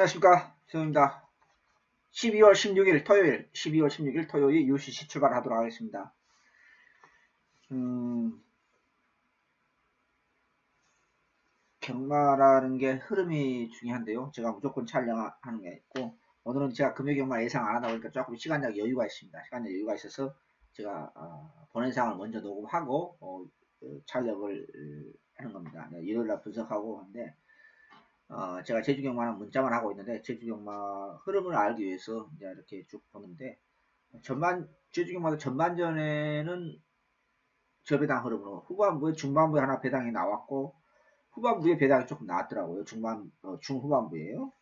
안녕하십니까. 수영입니다. 12월 16일 토요일, 12월 16일 토요일 UCC 출발하도록 하겠습니다. 경마라는 게 흐름이 중요한데요. 제가 무조건 촬영하는 게 있고, 오늘은 제가 금요 경마 예상 안 하다 보니까 조금 시간적 여유가 있습니다. 시간적 여유가 있어서 제가 본예상을 먼저 녹음하고 촬영을 하는 겁니다. 네, 일요일날 분석하고 하는데, 제가 제주경마는 문자만 하고 있는데, 제주경마 흐름을 알기 위해서 이제 이렇게 쭉 보는데, 제주경마도 전반전에는 저배당 흐름으로, 후반부에 중반부에 하나 배당이 나왔고, 후반부에 배당이 조금 나왔더라고요. 중후반부에요.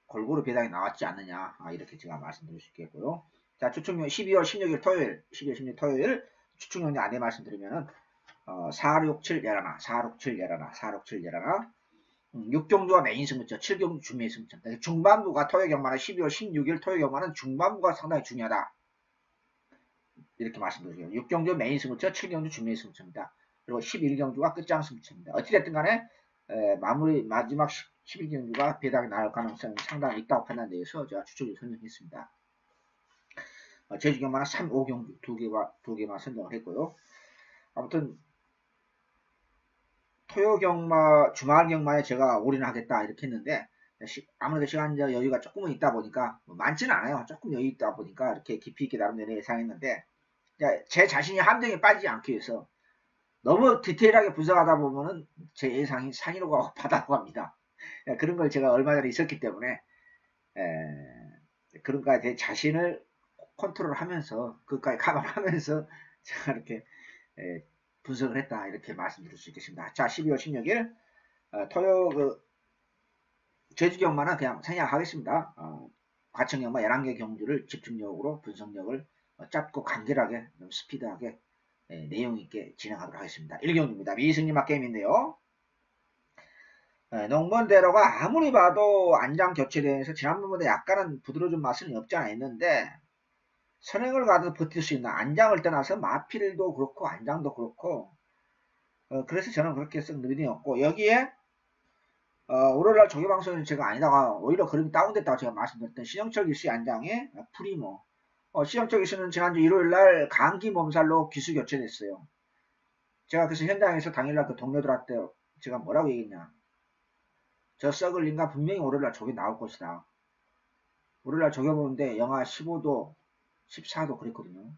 골고루 배당이 나왔지 않느냐. 이렇게 제가 말씀드릴 수 있겠고요. 자, 추측용 12월 16일 토요일, 12월 16일 토요일, 추측용량 안내 말씀드리면은, 467 열하나, 467 열하나, 467 열하나, 6경주가 메인 승부처, 7경주 준메인 승부처. 중반부가 토요 경마는 12월 16일 토요 경마는 중반부가 상당히 중요하다. 이렇게 말씀드리죠. 6경주 메인 승부처, 7경주 준메인 승부처입니다. 그리고 11경주가 끝장 승부처입니다. 어찌됐든 간에 마지막 11경주가 배당이 나올 가능성이 상당히 있다고 판단되어서 제가 추측을 선정했습니다. 제주 경마는 3, 5경주 두 개만 선정을 했고요. 아무튼 토요 경마, 주말 경마에 제가 올인하겠다 이렇게 했는데, 아무래도 시간적 여유가 조금은 있다 보니까, 많지는 않아요. 조금 여유 있다 보니까 이렇게 깊이 있게 나름대로 예상했는데, 제 자신이 함정에 빠지지 않기 위해서 너무 디테일하게 분석하다 보면은 제 예상이 산이로 가고 바다로 갑니다. 그런 걸 제가 얼마 전에 있었기 때문에, 그런 거에 제 자신을 컨트롤 하면서, 그것까지 감안하면서 제가 이렇게 분석을 했다 이렇게 말씀드릴 수 있겠습니다. 자, 12월 16일 토요 제주경마는 그냥 생략하겠습니다. 과천경마 11개 경주를 집중력으로 분석력을 짧고 간결하게 좀 스피드하게 내용 있게 진행하도록 하겠습니다. 1경주입니다. 미승리막 게임인데요. 농번대로가 아무리 봐도 안장 교체대에서 지난번보다 약간은 부드러운 맛은 없지 않아 있는데, 선행을 가도 버틸 수 있는, 안장을 떠나서 마필도 그렇고 안장도 그렇고, 그래서 저는 그렇게 썩 느낌이 없고, 여기에 월요일날 조교방송에는 제가 아니다가 오히려 그림이 다운됐다고 제가 말씀드렸던 신영철 기수의 안장에 프리모. 신영철 기수는 지난주 일요일날 감기 몸살로 기수 교체됐어요. 제가 그래서 현장에서 당일날 그 동료들한테 제가 뭐라고 얘기했냐. 저 썩을 인간 분명히 월요일날 조교 나올 것이다. 월요일날 조교 보는데 영하 15도, 14도 그랬거든요.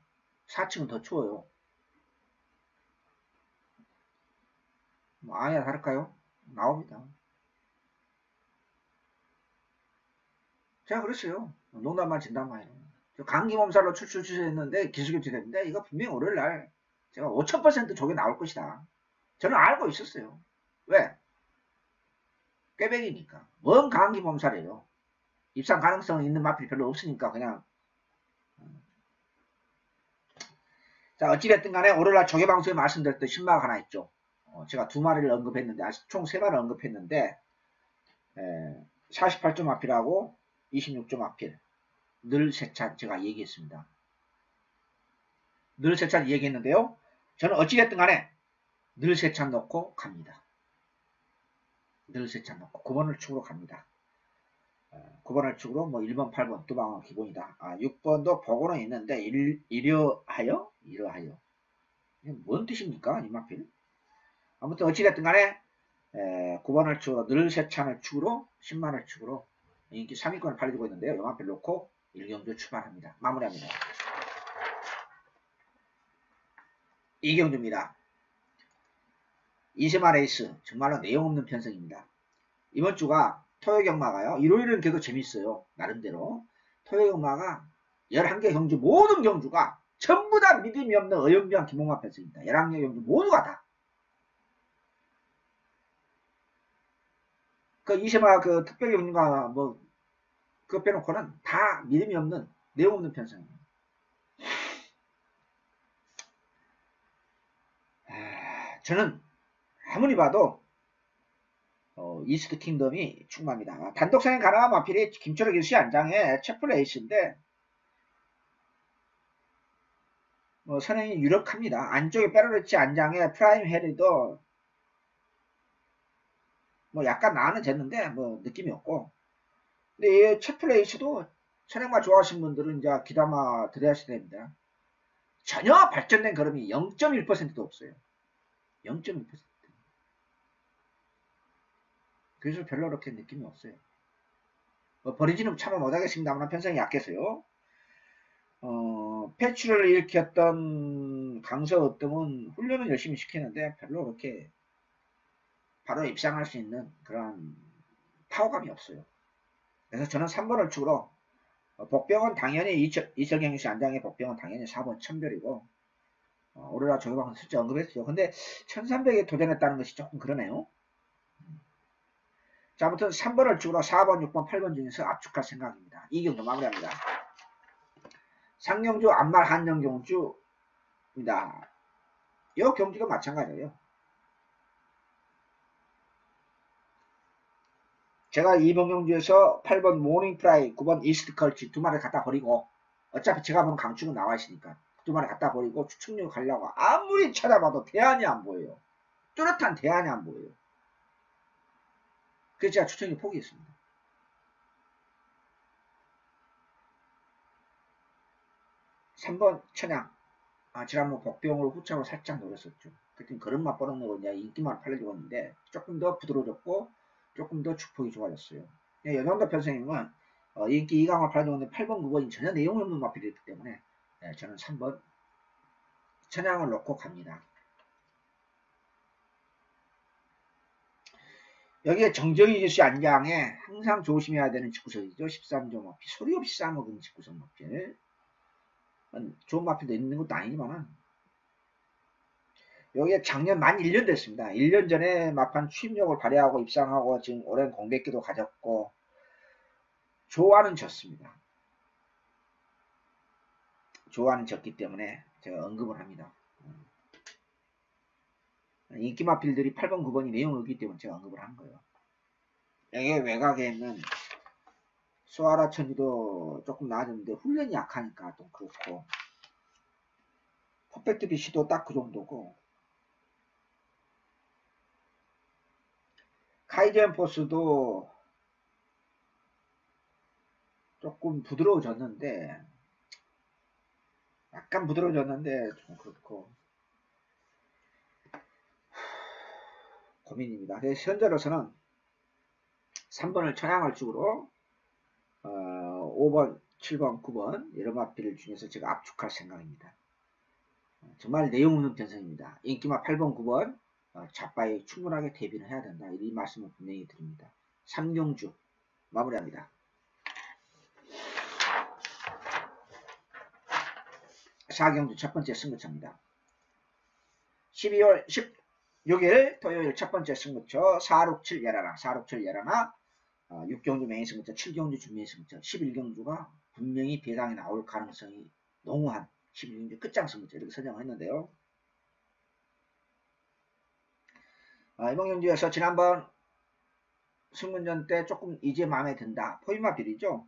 4층은 더 추워요. 뭐 아니야 다를까요? 나옵니다. 제가 그랬어요. 농담만 진담만이에요. 감기 몸살로 출출했는데 기술교체됐는데 이거 분명히 월요일날 제가 5000% 저게 나올 것이다. 저는 알고 있었어요. 왜? 꾀배기니까. 뭔 감기 몸살이에요. 입상 가능성 있는 마필이 별로 없으니까 그냥. 자, 어찌됐든 간에 월요일날 조개방송에 말씀드렸던 신마가 하나 있죠. 제가 두 마리를 언급했는데, 총 세 마리를 언급했는데, 48점 마필하고 26점 마필. 늘 세 차 제가 얘기했습니다. 늘 세 차 얘기했는데요. 저는 어찌됐든 간에 늘 세 차 넣고 갑니다. 늘 세 차 넣고 9번을 축으로 갑니다. 9번을 축으로 뭐 1번, 8번 두 방은 기본이다. 6번도 보고는 있는데 이러하여? 뭔 뜻입니까? 이마필? 아무튼 어찌됐든 간에 9번을 축으로 늘 세 차를 축으로 10만을 축으로 인기 3위권을 팔리고 있는데요. 이마필 놓고 1경주 출발합니다. 마무리합니다. 2경주입니다. 이세마 레이스 정말로 내용 없는 편성입니다. 이번 주가 토요 경마가요. 일요일은 계속 재밌어요. 나름대로. 토요 경마가 11개 경주 모든 경주가 전부 다 믿음이 없는 어영부영 기몽마 편성입니다. 11개 경주 모두가 다. 그 이세마 그 특별 경주가 뭐 그거 빼놓고는 다 믿음이 없는 내용 없는 편성입니다. 저는 아무리 봐도 이스트 킹덤이 충분합니다. 단독 선행 가능한 마필이 김철호 기수의 안장에 채플 에이스인데 선행이 유력합니다. 안쪽에 페르르치 안장에 프라임 헤리도 뭐 약간 나는 됐는데 뭐 느낌이 없고. 근데 이 채플레이스도 차량만 좋아하시는 분들은 이제 귀담아 들으셔야 됩니다. 전혀 발전된 걸음이 0.1%도 없어요. 0.1%. 그래서 별로 그렇게 느낌이 없어요. 뭐 버리지는 참아 못하겠습니다만 편성이 약해서요. 패치를 일으켰던 강서 어뜸은 훈련은 열심히 시키는데 별로 그렇게 바로 입상할 수 있는 그런 파워감이 없어요. 그래서 저는 3번을 축으로 복병은 당연히 이철경씨 안장의 복병은 당연히 4번 천별이고 오로라 조교방 실제 언급했죠. 근데 1300에 도전했다는 것이 조금 그러네요. 자, 아무튼 3번을 축으로 4번, 6번, 8번 중에서 압축할 생각입니다. 이 경주 마무리합니다. 상경주, 안말, 한정경주입니다. 이 경주가 마찬가지예요. 제가 2번 경주에서 8번 모닝프라이, 9번 이스트컬치 두 마리 갖다 버리고 어차피 제가 보는 강축은 나와 있으니까 두 마리 갖다 버리고 추측력 가려고 아무리 찾아봐도 대안이 안 보여요. 뚜렷한 대안이 안 보여요. 그래서 제가 추측력 포기했습니다. 3번 천양. 지난번 복병으로 후창으로 살짝 노렸었죠. 그때 걸음만 뻗어놓고 이제 인기만 팔려고 했는데 조금 더 부드러워졌고 조금 더 축폭이 좋아졌어요. 이 정도 편성님은 인기 2강을 팔려고 했는데 8번, 9번이 전혀 내용이 없는 마필이기 때문에 저는 3번 천양을 놓고 갑니다. 여기에 정정희 기수 안장에 항상 조심해야 되는 직구석이죠. 13조 마필. 소리 없이 싸먹은 직구석 마필. 좋은 마필도 있는 것도 아니지만은 여기에 작년 만 1년 됐습니다. 1년 전에 마판 취임력을 발휘하고 입상하고 지금 오랜 공백기도 가졌고 조화는 졌습니다. 조화는 졌기 때문에 제가 언급을 합니다. 인기 마필들이 8번, 9번이 내용을 얻기 때문에 제가 언급을 한 거예요. 여기 외곽에 있는 소아라 천지도 조금 나아졌는데 훈련이 약하니까 좀 그렇고 퍼펙트 BC도 딱 그 정도고 카이젠 포스도 조금 부드러워졌는데 약간 부드러워졌는데 좀 그렇고 고민입니다. 그래서 현재로서는 3번을 천양을 쪽으로 5번, 7번, 9번 이런 마필 중에서 제가 압축할 생각입니다. 정말 내용 없는 편성입니다. 인기마 8번, 9번 잡바에 충분하게 대비를 해야 된다. 이 말씀을 분명히 드립니다. 3경주 마무리합니다. 4경주 첫 번째 승부처입니다. 12월 16일 토요일 첫 번째 승부처 467 열하나 467 열하나 6경주 메인 승부처 7경주 준비 승부처 11경주가 분명히 배당이 나올 가능성이 농후한 11경주 끝장 승부처 이렇게 설정을 했는데요. 이번 경주에서 지난번 승문전 때 조금 이제 마음에 든다. 포인마 비리죠.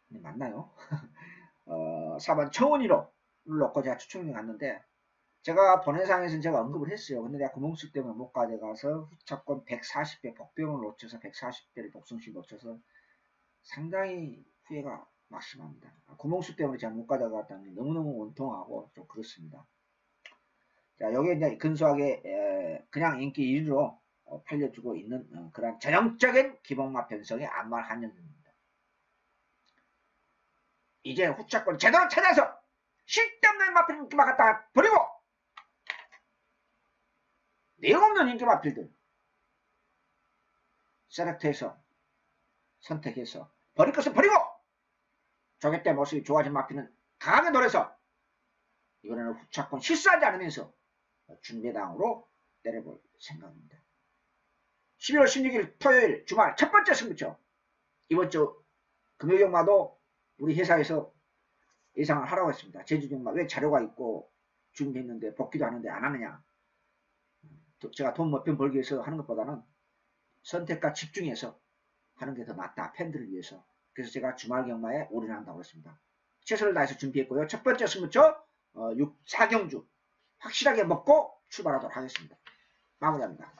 네, 맞나요? 4번 청원이로 놓고 제가 추천을 갔는데 제가 본회상에서는 제가 언급을 했어요. 근데 내가 구멍수 때문에 못 가져가서 후차권 140배 복병을 놓쳐서 140배를 독성시 놓쳐서 상당히 후회가 막심합니다. 구멍수 때문에 제가 못 가져갔다는 게 너무너무 원통하고 좀 그렇습니다. 자, 여기에 이제 근소하게 그냥 인기 1위로 팔려주고 있는 그런 전형적인 기본마 편성의 안말 한정입니다. 이제 후차권 제대로 찾아서 쓸데없는 마필 인기만 갖다가 버리고 내용 없는 인기 마필들 셀렉트해서 선택해서 버릴 것은 버리고 조개 때 모습이 좋아진 마필은 강하게 노려서 이번에는 후차권 실수하지 않으면서 준비당으로 때려볼 생각입니다. 11월 16일 토요일 주말 첫 번째 승부처 이번 주 금요경마도 우리 회사에서 예상을 하라고 했습니다. 제주경마 왜 자료가 있고 준비했는데 복귀도 하는데 안 하느냐. 제가 돈 몇 편 벌기 위해서 하는 것보다는 선택과 집중해서 하는 게 더 맞다. 팬들을 위해서. 그래서 제가 주말 경마에 올인한다고 했습니다. 최선을 다해서 준비했고요. 첫 번째 승부처 4경주 확실하게 먹고 출발하도록 하겠습니다. 마무리합니다.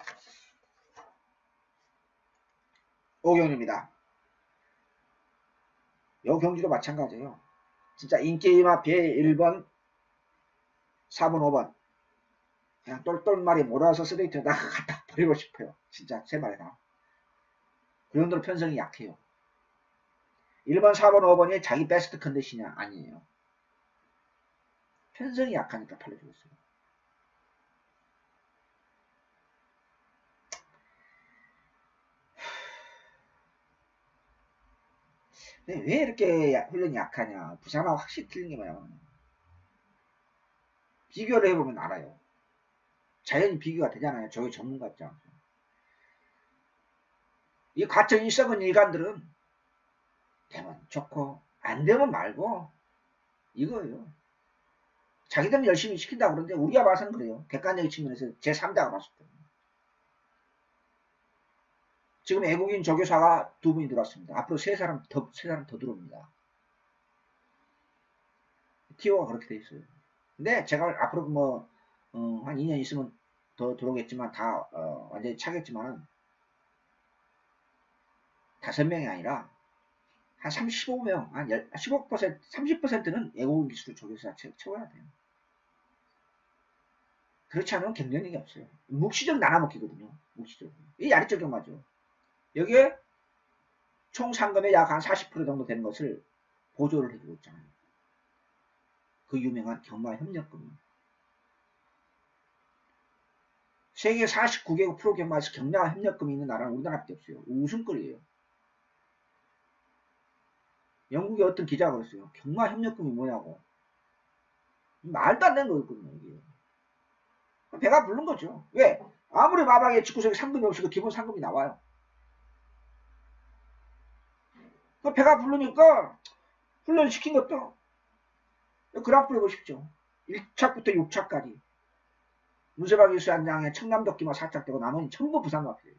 오경입니다. 요 경기도 마찬가지예요. 진짜 인기 마피아 1번, 4번, 5번 그냥 똘똘말이 몰아서 스트레이트에다가 갖다 버리고 싶어요. 진짜 제 말에 다. 그 정도로 편성이 약해요. 1번, 4번, 5번이 자기 베스트 컨디션이 아니에요. 편성이 약하니까 팔려주고 있어요. 근데 왜 이렇게 훈련이 약하냐. 부산하고 확실히 틀린 게 뭐냐면 비교를 해보면 알아요. 자연히 비교가 되잖아요. 저게 전문가 입장에서. 이 과정이 썩은 일간들은 되면 좋고 안 되면 말고 이거예요. 자기들은 열심히 시킨다고 그러는데 우리가 봐서는 그래요. 객관적인 측면에서 제3자가 봤을 때. 지금 외국인 조교사가 2분이 들어왔습니다. 앞으로 3사람 더 들어옵니다. 티오가 그렇게 돼 있어요. 근데 제가 앞으로 한 2년 있으면 더 들어오겠지만 다 완전히 차겠지만 5명이 아니라 한 35명, 한 15%, 30%는 외국인 기술 조교사 채워야 돼요. 그렇지 않으면 경쟁력이 없어요. 묵시적 나눠먹기거든요. 묵시적. 이 야리적 경마죠. 여기에 총 상금의 약 한 40% 정도 되는 것을 보조를 해주고 있잖아요. 그 유명한 경마협력금. 세계 49개국 프로경마에서 경마협력금이 있는 나라는 우리나라밖에 없어요. 우승거리예요. 영국의 어떤 기자가 그랬어요. 경마협력금이 뭐냐고. 말도 안 되는 거였거든요. 이게. 배가 부른 거죠. 왜? 아무리 마방에 직구석에 상금이 없이 그 기본 상금이 나와요. 그 배가 부르니까 훈련시킨 것도 그래프 해보십시오. 1차부터 6차까지 문세박 기수단장의 청남도끼만 살짝 되고 나머지 전부 부산 마피아예요.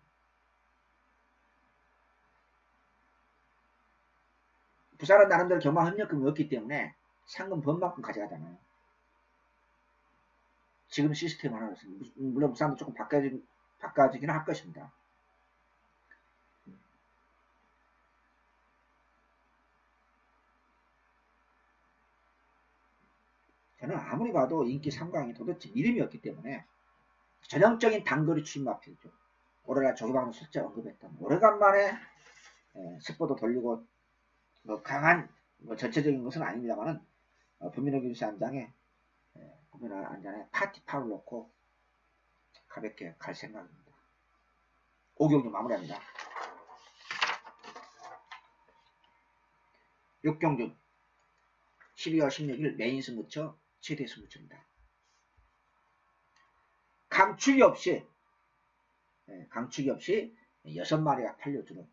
부산은 나름대로 경마협력금이 없기 때문에 상금 번만큼 가져가잖아요. 지금 시스템 하나로 물론 부산도 조금 바꿔지긴 할 것입니다. 저는 아무리 봐도 인기 3강이 도대체 이름이 없기 때문에 전형적인 단거리 추진 마피아죠. 오래날 조기방송 실제 언급했던 오래간만에 스포도 돌리고 강한 전체적인 것은 아닙니다만은 부민호 기수 안장에 부민호 안장에 파티파를 놓고 가볍게 갈 생각입니다. 오경주 마무리합니다. 6경주 12월 16일 메인 승부처 최대 승부처입니다. 강축이 없이 6마리가 팔려주는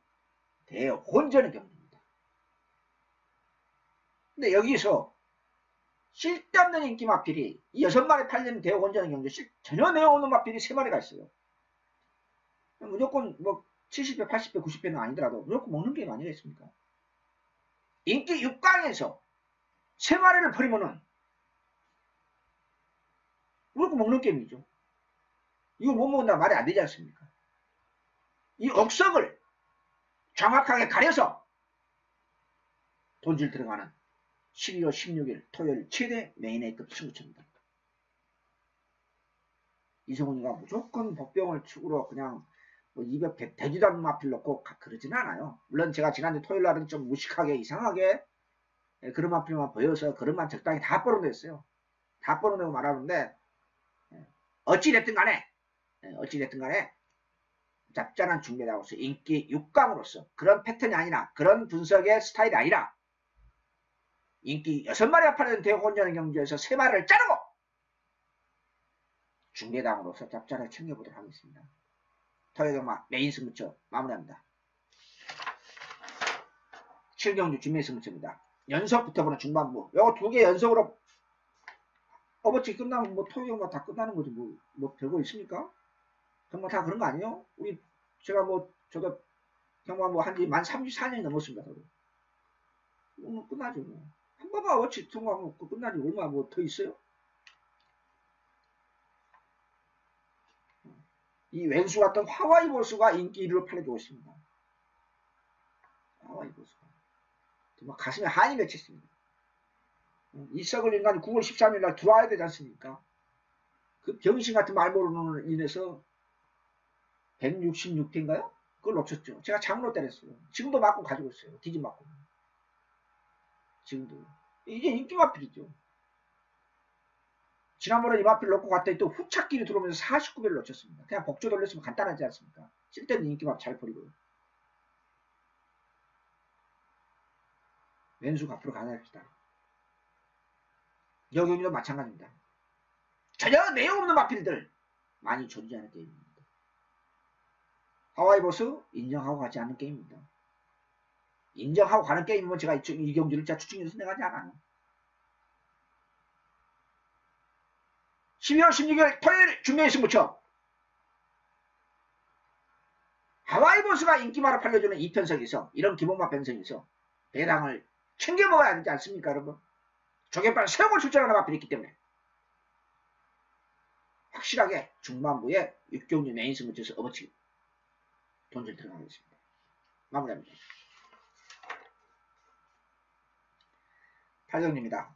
대혼전의 경기입니다. 근데 여기서 쓸데없는 인기 마필이 6마리 팔리는 대혼전의 경기 전혀 내용 없는 마필이 3마리가 있어요. 무조건 70배, 80배, 90배는 아니더라도 무조건 먹는 게임 아니겠습니까? 인기 6강에서 3마리를 버리면은 무조건 먹는 게임이죠. 이거 못 먹는다 말이 안 되지 않습니까? 이 억석을 정확하게 가려서 돈줄 들어가는 12월 16일 토요일 최대 메인 A급 승부처입니다. 이성훈이가 무조건 복병을 축으로 그냥 200 되지도 않는 마필 넣고 그러지는 않아요. 물론 제가 지난주 토요일 날은 좀 무식하게 이상하게 그런 마필만 보여서 그런만 적당히 다 뽀록냈어요. 다 뽀록내고 말하는데 어찌됐든 간에 짭짤한 중매자로서 인기 6강으로서 그런 패턴이 아니라 그런 분석의 스타일이 아니라 인기 6마리가 팔리는 대혼전의 경기에서 3마리를 자르고 중계당으로서 짭짤하게 챙겨보도록 하겠습니다. 토요일 경마 메인 승부처 마무리합니다. 7경주 준매 승부처입니다. 연속부터 보는 중반부 요거 2개 연속으로 어버치 끝나면 토요일 경마 다 끝나는 거지 뭐 별거 있습니까? 정말 다 그런 거 아니에요? 제가 저도 경마 한지 만 34년이 넘었습니다. 저도. 끝나죠. 한 번만 어버치 통과하면 끝나지 얼마 더 있어요? 이 왼수 같은 하와이 보수가 인기 1위로 팔려주고 있습니다. 하와이 보수가. 정말 가슴에 한이 맺혔습니다. 이 썩을 인간이 9월 13일 날 들어와야 되지 않습니까? 그 병신 같은 말모로 인해서 166회인가요? 그걸 놓쳤죠. 제가 장로 때렸어요. 지금도 맞고 가지고 있어요. 뒤집 맞고. 지금도. 이게 인기 마필이죠. 지난번에 이 마필 놓고 갔더니 또 후착길이 들어오면서 49배를 놓쳤습니다. 그냥 복조 돌렸으면 간단하지 않습니까? 쓸데는 인기 마필 잘 버리고요. 왼수가 앞으로 가야합시다. 여경이도 마찬가지입니다. 전혀 내용 없는 마필들 많이 존재하는 게임입니다. 하와이 보스 인정하고 가지 않는 게임입니다. 인정하고 가는 게임이면 제가 이 경주를 진짜 추측해서 내가지 않아요. 12월 16일 토요일 준비의 승부처 하와이 보스가 인기마로 팔려주는 이 편성에서 이런 기본맛 편성에서 배당을 챙겨 먹어야 하지 않습니까 여러분? 조개발 새우을 출전하는 마필이 있기 때문에 확실하게 중반부에 6경주 메인 승부처에서 업어치기 돈줄 들어가겠습니다. 마무리합니다. 8경주입니다.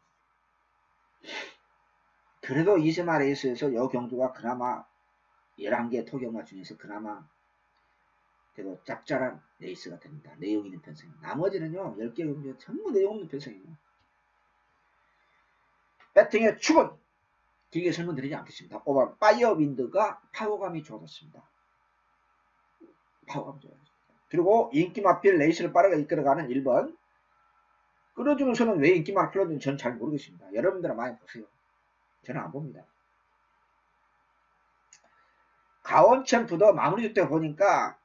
그래도 이세마 레이스에서 여 경주가 그나마 11개 토경마 중에서 그나마 그래도 짭짤한 레이스가 됩니다. 내용 있는 편성입니다. 나머지는요 10개 경주 전부 내용 없는 편성이에요. 배팅의 축은 길게 설명드리지 않겠습니다. 5번 파이어윈드가 파워감이 좋아졌습니다. 파워감이 좋아졌습니다. 그리고 인기마필 레이스를 빠르게 이끌어가는 1번 끌어주면서는 왜 인기마를 끌어주는지 저는 잘 모르겠습니다. 여러분들은 많이 보세요. 저는 안 봅니다. 가원챔프도 마무리 때 보니까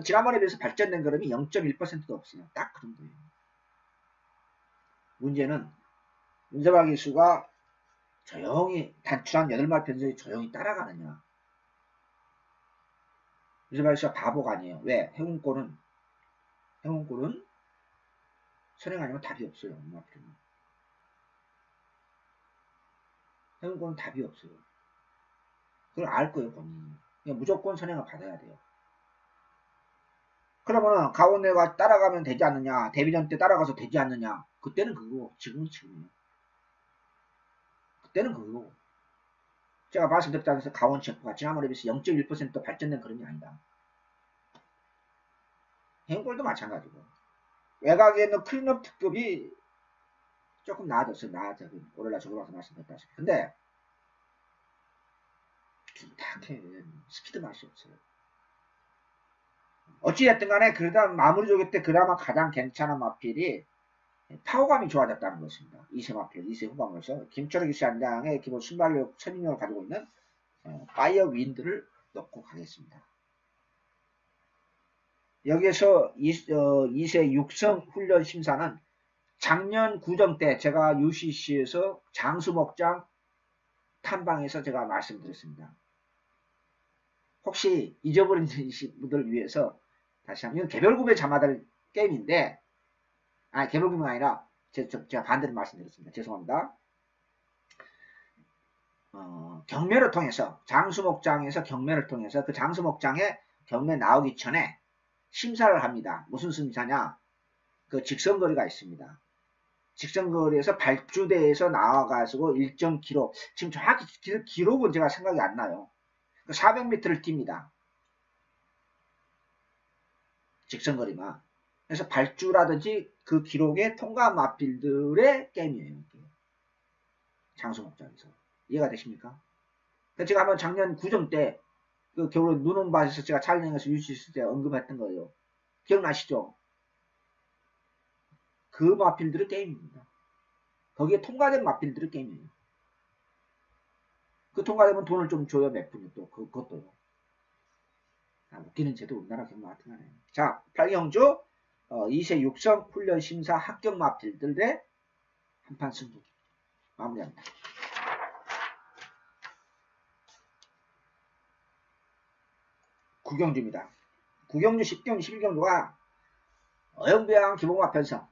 지난번에 비해서 발전된 그림이 0.1%도 없어요. 딱 그 정도예요. 문제는 문세박 기수가 조용히 단출한 8마리 편성이 조용히 따라가느냐. 문세박 기수가 바보가 아니에요. 왜? 해운골은 선행 아니면 답이 없어요. 해운골은 답이 없어요. 그걸 알 거예요, 본인이. 무조건 선행을 받아야 돼요. 그러면 가온내가 따라가면 되지 않느냐, 데뷔전 때 따라가서 되지 않느냐, 그때는 그거고, 지금은 지금이에요. 그때는 그거고. 제가 말씀드렸다면서 가온 체프가 지난번에 비해서 0.1% 발전된 그림이 아니다. 해운골도 마찬가지고. 외곽에 있는 클린업 특급이 조금 나아졌어요. 오늘날 저거 봐서 말씀드렸다시피. 근데 딱히 스피드 맛이 없어요. 어찌됐든 간에 그러다 마무리 조개 때 그나마 가장 괜찮은 마필이 파워감이 좋아졌다는 것입니다. 2세 마필, 2세 후반부에서 김철희 기수 한 장의 기본 순발력, 선임력을 가지고 있는 파이어 윈드를 넣고 가겠습니다. 여기에서 2세 육성 훈련 심사는 작년 구정 때 제가 UCC에서 장수목장 탐방에서 제가 말씀드렸습니다. 혹시 잊어버린 분들을 위해서 다시 한번, 이건 개별급에 잠아들 게임인데, 개별급이 아니라 제가 반대로 말씀드렸습니다. 죄송합니다. 경매를 통해서 장수목장에서 경매를 통해서 그 장수목장에 경매 나오기 전에 심사를 합니다. 무슨 심사냐? 그 직선거리가 있습니다. 직선거리에서 발주대에서 나와가지고 일정 기록, 지금 정확히 기록은 제가 생각이 안 나요. 400m를 뜁니다. 직선거리만. 그래서 발주라든지 그 기록에 통과한 마필들의 게임이에요. 장수목장에서. 이해가 되십니까? 제가 한번 작년 구정 때, 그 겨울에 눈 온 밭에서 제가 촬영해서 유치했을 때 언급했던 거예요. 기억나시죠? 그 마필들의 게임입니다. 거기에 통과된 마필들의 게임이에요. 그 통과되면 돈을 좀 줘요, 몇 분이 또. 그것도요. 웃기는 제도 우리나라 경우 같은 거네요. 자, 8경주, 2세 육성 훈련 심사 합격 마필들의 한판 승부. 마무리합니다. 9경주입니다. 9경주, 10경주, 11경주가 어영부영한 기본과 편성.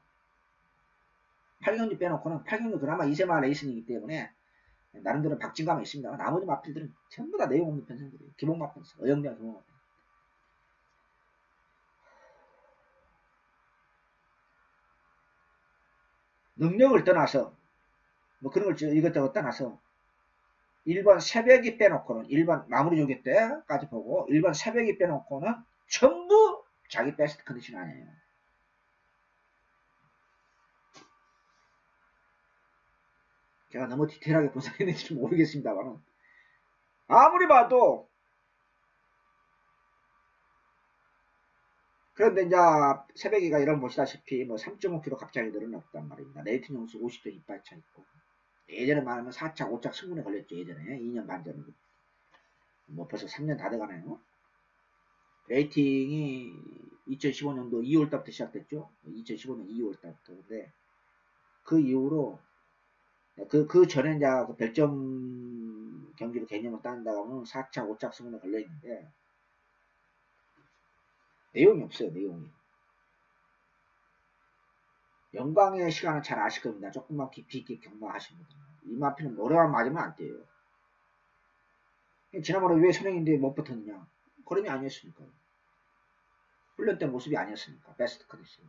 8경주 빼놓고는 8경주 그나마 2세마 레이슨이기 때문에 나름대로 박진감이 있습니다. 나머지 마필들은 전부 다 내용 없는 편성들이에요. 기본마 편성, 어영부영 기본마 편성. 능력을 떠나서 뭐 그런 걸 이것저것 떠나서 1번 새벽이 빼놓고는 1번 마무리 조기 때까지 보고 1번 새벽이 빼놓고는 전부 자기 베스트 컨디션 아니에요. 제가 너무 디테일하게 분석했는지 모르겠습니다만 아무리 봐도 그런데 이제 새벽이가 이런 보시다시피 뭐 3.5kg 갑자기 늘어났단 말입니다. 레이팅 점수 50점 이빨 차 있고 예전에 말하면 4착 5착 승분에 걸렸죠. 예전에 2년 반 전에 뭐 벌써 3년 다 돼가네요. 레이팅이 2015년도 2월달부터 시작됐죠. 2015년 2월달부터. 근데 그 이후로 그 전에 이제 그 별점 경기로 개념을 따는다고 하면 4착 5착 승분에 걸려있는데 내용이 없어요. 내용이. 영광의 시간은 잘 아실 겁니다. 조금만 깊이 있게 경험하시는 분들. 이마피는 노래만 맞으면 안 돼요. 지난번에 왜 선행인데 못 붙었느냐? 그럼이 아니었으니까요. 훈련 때 모습이 아니었으니까. 베스트 컨디션.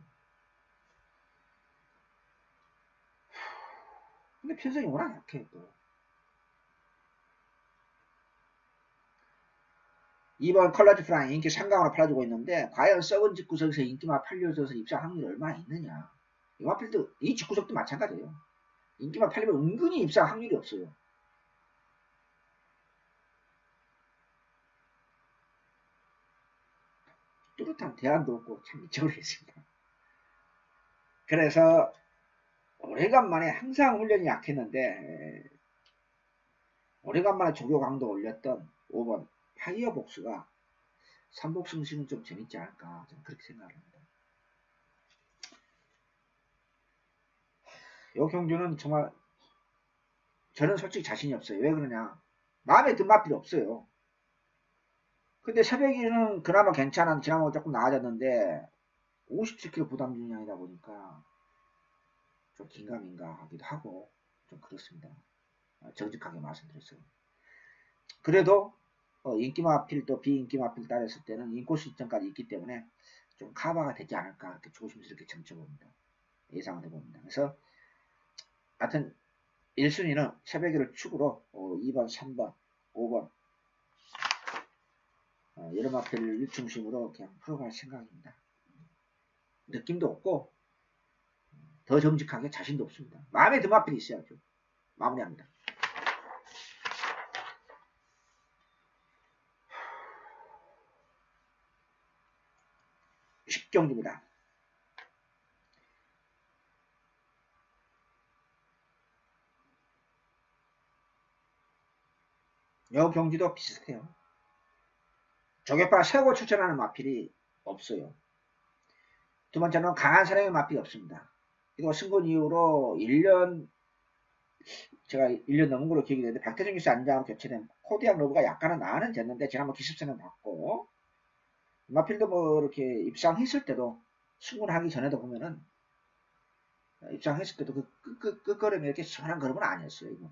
근데 편성이 워낙 약해 또. 2번 컬러지 프라잉 인기 상강으로 팔아주고 있는데 과연 썩은 집구석에서 인기만 팔려져서 입상 확률이 얼마나 있느냐. 이마필도 이 집구석도 마찬가지예요. 인기만 팔리면 은근히 입상 확률이 없어요. 뚜렷한 대안도 없고 참 미쳐버리겠습니다. 그래서 오래간만에 항상 훈련이 약했는데 오래간만에 조교 강도 올렸던 5번 파이어복스가 3복 승식은 좀 재밌지 않을까 저는 그렇게 생각합니다. 이 경주는 정말 저는 솔직히 자신이 없어요. 왜 그러냐. 마음에 든 맛 필요 없어요. 근데 새벽에는 그나마 괜찮은 지난번에 조금 나아졌는데 57kg 부담 중량이다 보니까 좀 긴가민가 하기도 하고 좀 그렇습니다. 정직하게 말씀드렸어요. 그래도 인기마필도 비인기마필 따졌을 때는 인코스 시점까지 있기 때문에 좀 카바가 되지 않을까 이렇게 조심스럽게 점쳐봅니다. 예상을 해봅니다. 그래서 하여튼 1순위는 새벽이를 축으로 2번, 3번, 5번 여름마필 중심으로 그냥 풀어갈 생각입니다. 느낌도 없고 더 정직하게 자신도 없습니다. 마음에 든 마필이 있어야죠. 마무리합니다. 10경기입니다. 이 경기도 비슷해요. 조개파 세고 추천하는 마필이 없어요. 두 번째는 강한 사람의 마필이 없습니다. 이거 승권 이후로 1년 제가 1년 넘은 걸로 기억이 되는데 박태준 기수 안장으로 교체된 코디악 로브가 약간은 나아는 됐는데 지난번 기습선을 받고 마필도 뭐 이렇게 입상했을 때도 승군하기 전에도 보면은 입상했을 때도 그 끝걸음이 이렇게 시원한 걸음은 아니었어요. 이거.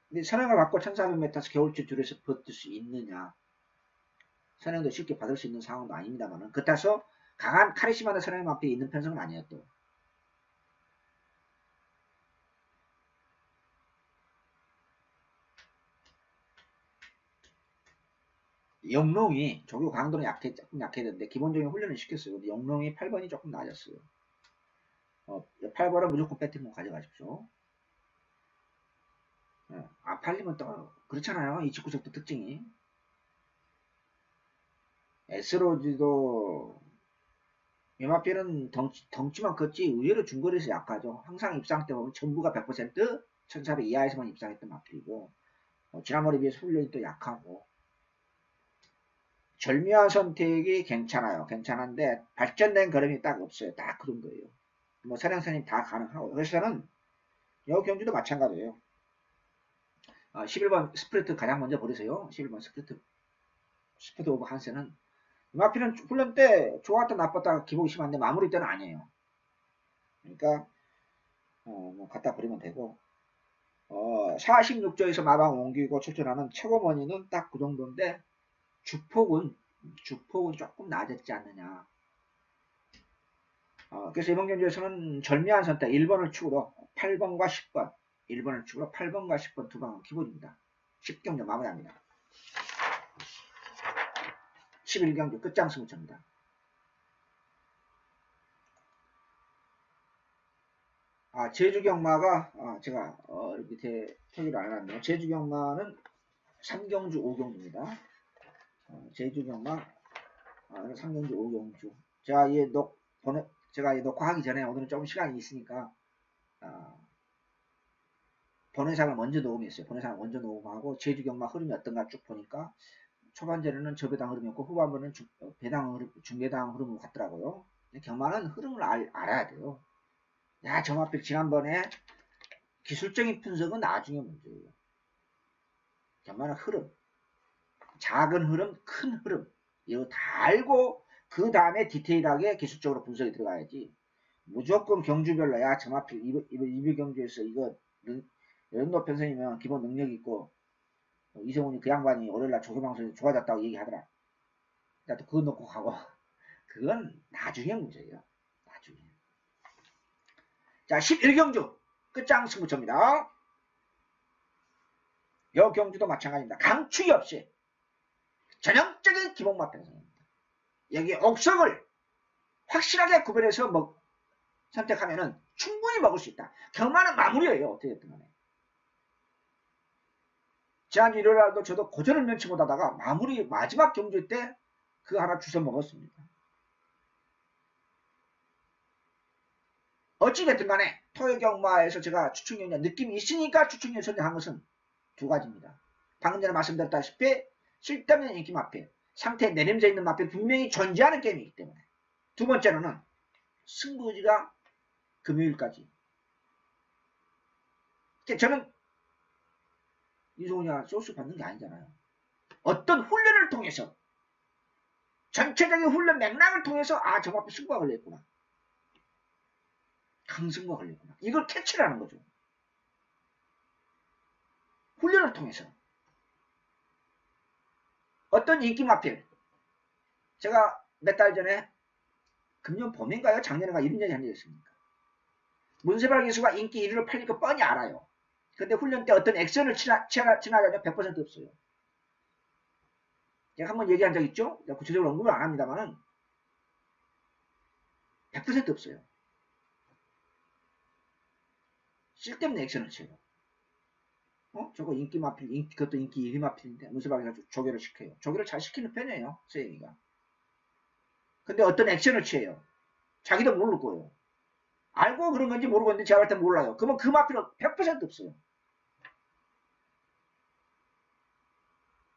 근데 선행을 받고 1400m에서 겨울줄 줄에서 버틸 수 있느냐. 선행도 쉽게 받을 수 있는 상황도 아닙니다만은 그따서 강한 카리스마나 선행 마필이 있는 편성은 아니에요 또. 영롱이 조교 강도는 조금 약해졌는데 기본적인 훈련을 시켰어요. 근데 영롱이 8번이 조금 낮았어요. 8번은 무조건 배팅으로 가져가십시오. 안 팔리면 또 그렇잖아요. 이 직구석도 특징이. 에스로지도 메마필은 덩치만 컸지 의외로 중거리에서 약하죠. 항상 입상 때 보면 전부가 100% 1400 이하에서만 입상했던 마필이고 지난번에 비해서 훈련이 또 약하고 절묘한 선택이 괜찮아요. 괜찮은데 발전된 걸음이 딱 없어요. 딱 그 정도예요. 뭐 선행선임 다 가능하고 그래서 저는 이 경주도 마찬가지예요. 11번 스프리트 가장 먼저 버리세요. 11번 스프리트 오브 한세는 마필은 훈련 때 좋았다 나빴다 기복이 심한데 마무리 때는 아니에요. 그러니까 뭐 갖다 버리면 되고 46조에서 마방 옮기고 출전하는 최고 머니는 딱 그 정도인데 주폭은 조금 낮았지 않느냐. 그래서 이번 경주에서는 절묘한 선택 1번을 축으로 8번과 10번 1번을 축으로 8번과 10번 두 방은 기본입니다. 10경주 마무리합니다. 11경주 끝장승부처입니다. 제주경마가 제가 밑에 표기를 안 해놨네요. 제주경마는 3경주 5경주입니다. 제주경마 3경주 5경주 제가 녹화하기 전에 오늘은 조금 시간이 있으니까 본회상을 먼저 녹음했어요. 본회상을 먼저 녹음하고 제주경마 흐름이 어떤가 쭉 보니까 초반전에는 저배당 흐름이었고 후반부는 중배당 흐름으로 갔더라고요. 경마는 흐름을 알아야 돼요. 정확히 지난번에 기술적인 분석은 나중에 문제예요. 경마는 흐름, 작은 흐름, 큰 흐름 이거 다 알고 그 다음에 디테일하게 기술적으로 분석이 들어가야지. 무조건 경주별로 정확히 이번 경주에서 이거 연도 편성이면 기본 능력이 있고 이성훈이 그 양반이 월요일날 조교방송에서 좋아졌다고 얘기하더라. 나도 그거 놓고 가고 그건 나중에 문제예요. 나중에. 자, 11경주 끝장승부처입니다. 요 경주도 마찬가지입니다. 강추위 없이 전형적인 기본맛 편성입니다. 여기 옥석을 확실하게 구별해서 선택하면은 충분히 먹을 수 있다. 경마는 마무리예요. 어떻게 됐든 간에. 지난주 일요일날도 저도 고전을 면치 못하다가 마무리 마지막 경주 때 그거 하나 주워 먹었습니다. 어찌됐든 간에 토요경마에서 제가 추측력 느낌이 있으니까 추측력 선택한 것은 두 가지입니다. 방금 전에 말씀드렸다시피 쓸데없는 인기 마필, 상태에 내림져 있는 마필 분명히 존재하는 게임이기 때문에. 두 번째로는 승부지가 금요일까지. 저는 이소은이가 소스 받는 게 아니잖아요. 어떤 훈련을 통해서 전체적인 훈련 맥락을 통해서 저 마필 승부가 걸렸구나. 강승부가 걸렸구나. 이걸 캐치를 하는 거죠. 훈련을 통해서. 어떤 인기 마필. 제가 몇 달 전에 금년 봄인가요? 작년인가 1년에 한 적이 있습니까? 문세발 기수가 인기 1위로 팔릴 거 뻔히 알아요. 근데 훈련 때 어떤 액션을 취하려면 100% 없어요. 제가 한번 얘기한 적 있죠? 구체적으로 언급을 안 합니다만은 100% 없어요. 쓸데없는 액션을 취해요. 저거 인기 마필, 그것도 인기 1위 마필인데 문세발이가 조교를 시켜요. 조교를 잘 시키는 편이에요. 서영이가. 근데 어떤 액션을 취해요. 자기도 모를 거예요. 알고 그런 건지 모르고 있는데 제가 할 때 몰라요. 그러면 그 마필은 100% 없어요.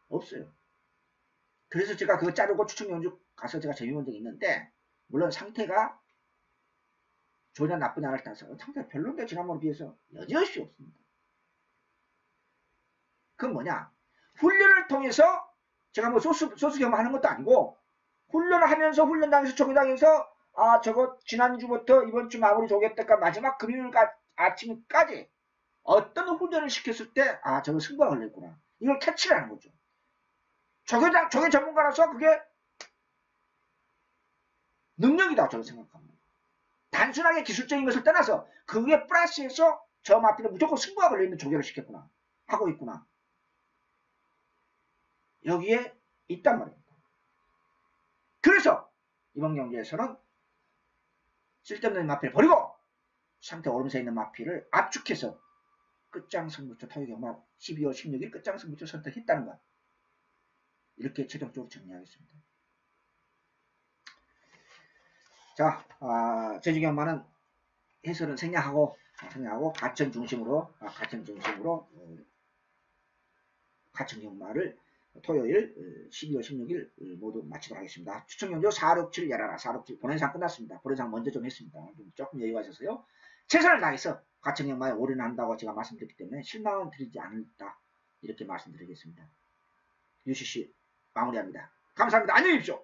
없어요. 그래서 제가 그거 자르고 추측연주 가서 제가 재미본 적이 있는데 물론 상태가 좋냐 나쁘냐를 따서 상태가 별론데 지난번에 비해서 여지없이 없습니다. 그건 뭐냐? 훈련을 통해서 제가 소스 경험하는 것도 아니고 훈련을 하면서 훈련당에서 조교당에서 저거 지난주부터 이번주 마무리 조겠다가 마지막 금요일 아침까지 어떤 훈련을 시켰을 때 저거 승부가 걸렸구나. 이걸 캐치를 하는 거죠. 조교 전문가로서 그게 능력이다 저는 생각합니다. 단순하게 기술적인 것을 떠나서 그게 플러스해서 저 마필에 무조건 승부가 걸려있는 조교를 시켰구나. 하고 있구나. 여기에 있단 말입니다. 그래서 이번 경기에서는 쓸데없는 마필을 버리고 상태 오름세 있는 마필을 압축해서 끝장승부처 토요경마 12월 16일 끝장승부처 선택했다는 것. 이렇게 최종적으로 정리하겠습니다. 자, 제주경마는 해설은 생략하고 가천 중심으로 가천경마를 토요일 12월 16일 모두 마치도록 하겠습니다. 추천경주 467 열하라 467 본회상 끝났습니다. 본회상 먼저 좀 했습니다. 조금 여유가 있어서요. 최선을 다해서 가천경마에 올인한다고 제가 말씀드렸기 때문에 실망은 드리지 않는다. 이렇게 말씀드리겠습니다. UCC 마무리합니다. 감사합니다. 안녕히 계십시오.